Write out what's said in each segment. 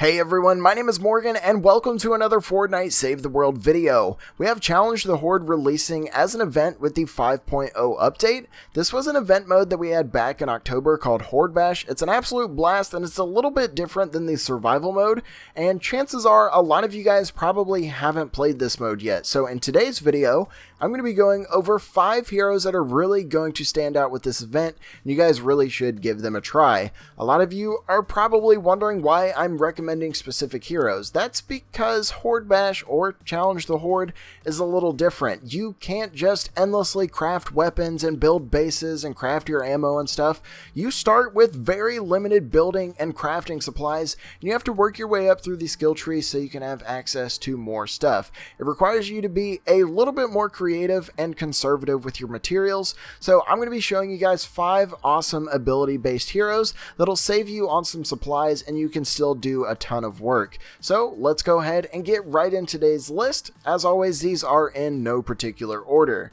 Hey everyone, my name is Morgan and welcome to another Fortnite Save the World video. We have Challenge the Horde releasing as an event with the 5.0 update. This was an event mode that we had back in October called Horde Bash. It's an absolute blast and it's a little bit different than the survival mode, and chances are a lot of you guys probably haven't played this mode yet. So in today's video, I'm going to be going over 5 heroes that are really going to stand out with this event, and you guys really should give them a try. A lot of you are probably wondering why I'm recommending specific heroes. That's because Horde Bash or Challenge the Horde is a little different. You can't just endlessly craft weapons and build bases and craft your ammo and stuff. You start with very limited building and crafting supplies, and you have to work your way up through the skill tree so you can have access to more stuff. It requires you to be a little bit more creative and conservative with your materials, so I'm going to be showing you guys 5 awesome ability based heroes that'll save you on some supplies and you can still do a ton of work. So let's go ahead and get right in today's list. As always, these are in no particular order.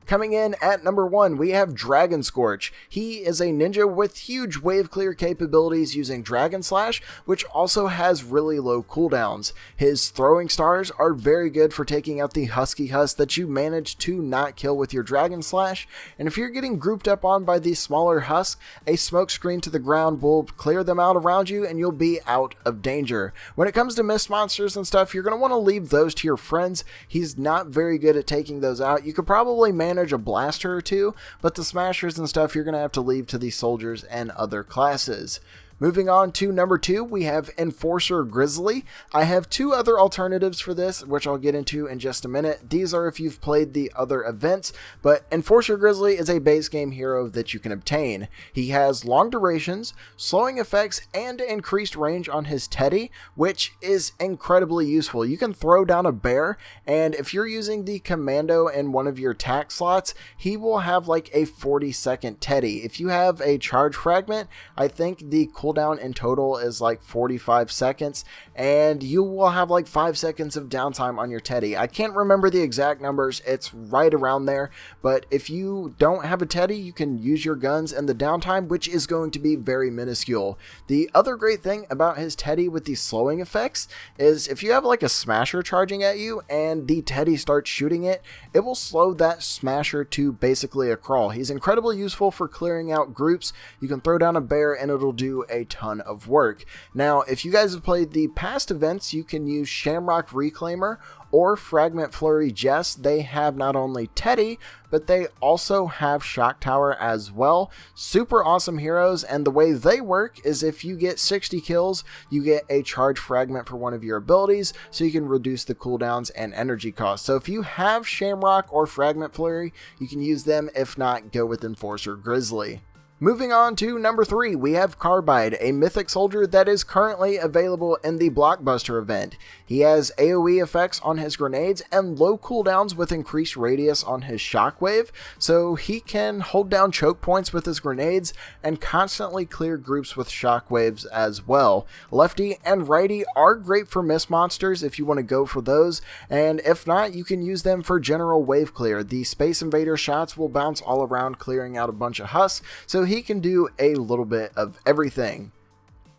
Coming in at number 1, we have Dragon Scorch. He is a ninja with huge wave clear capabilities using Dragon Slash, which also has really low cooldowns. His throwing stars are very good for taking out the husky husk that you manage to not kill with your Dragon Slash, and if you're getting grouped up on by these smaller husks, a smoke screen to the ground will clear them out around you and you'll be out of danger. When it comes to mist monsters and stuff, you're going to want to leave those to your friends. He's not very good at taking those out. You could probably manage a blaster or two, but the smashers and stuff you're going to have to leave to the soldiers and other classes. Moving on to number 2, we have Enforcer Grizzly. I have 2 other alternatives for this, which I'll get into in just a minute. These are if you've played the other events, but Enforcer Grizzly is a base game hero that you can obtain. He has long durations, slowing effects, and increased range on his teddy, which is incredibly useful. You can throw down a bear, and if you're using the commando in one of your tack slots, he will have like a 40-second teddy. If you have a charge fragment, I think the cooldown in total is like 45 seconds, and you will have like 5 seconds of downtime on your teddy. I can't remember the exact numbers, it's right around there, but if you don't have a teddy, you can use your guns and the downtime, which is going to be very minuscule. The other great thing about his teddy with the slowing effects is if you have like a smasher charging at you and the teddy starts shooting it, it will slow that smasher to basically a crawl. He's incredibly useful for clearing out groups. You can throw down a bear and it'll do a ton of work. Now, if you guys have played the past events, you can use Shamrock Reclaimer or Fragment Flurry Jess. They have not only Teddy, but they also have Shock Tower as well. Super awesome heroes, and the way they work is if you get 60 kills, you get a charge fragment for one of your abilities, so you can reduce the cooldowns and energy costs. So if you have Shamrock or Fragment Flurry, you can use them. If not, go with Enforcer Grizzly. Moving on to number 3, we have Carbide, a mythic soldier that is currently available in the Blockbuster event. He has AoE effects on his grenades and low cooldowns with increased radius on his shockwave, so he can hold down choke points with his grenades and constantly clear groups with shockwaves as well. Lefty and righty are great for mist monsters if you want to go for those, and if not, you can use them for general wave clear. The Space Invader shots will bounce all around, clearing out a bunch of husks, so he can do a little bit of everything.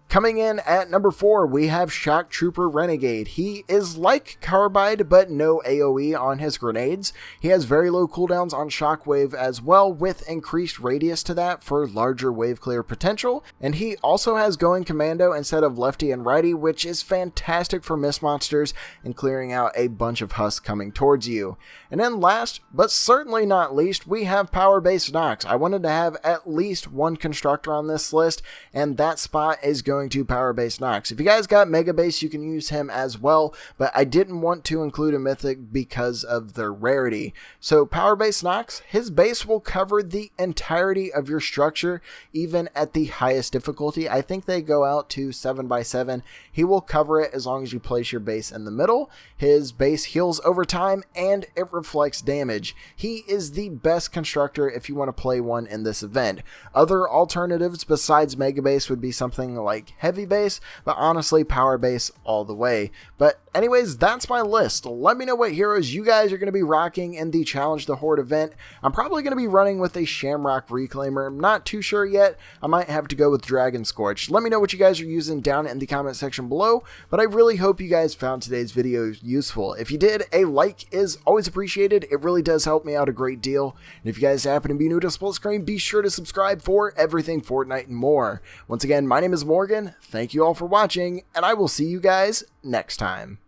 Coming in at number 4, we have Shock Trooper Renegade. He is like Carbide, but no AoE on his grenades. He has very low cooldowns on Shockwave as well, with increased radius to that for larger wave clear potential. And he also has Going Commando instead of Lefty and Righty, which is fantastic for mist monsters and clearing out a bunch of husks coming towards you. And then last, but certainly not least, we have powerbase Nox. I wanted to have at least one constructor on this list, and that spot is going to powerbase Nox. If you guys got Mega Base, you can use him as well, but I didn't want to include a mythic because of their rarity. So powerbase Nox, his base will cover the entirety of your structure, even at the highest difficulty. I think they go out to 7x7. He will cover it as long as you place your base in the middle. His base heals over time and it reflects damage. He is the best constructor if you want to play one in this event. Other alternatives besides Mega Base would be something like like heavy base, but honestly power base all the way. But anyways, that's my list. Let me know what heroes you guys are going to be rocking in the Challenge the Horde event. I'm probably going to be running with a Shamrock Reclaimer. I'm not too sure yet. I might have to go with Dragon Scorch. Let me know what you guys are using down in the comment section below, but I really hope you guys found today's video useful. If you did, a like is always appreciated. It really does help me out a great deal. And if you guys happen to be new to Split Screen, be sure to subscribe for everything Fortnite and more. Once again, my name is Morgan. Thank you all for watching, and I will see you guys next time.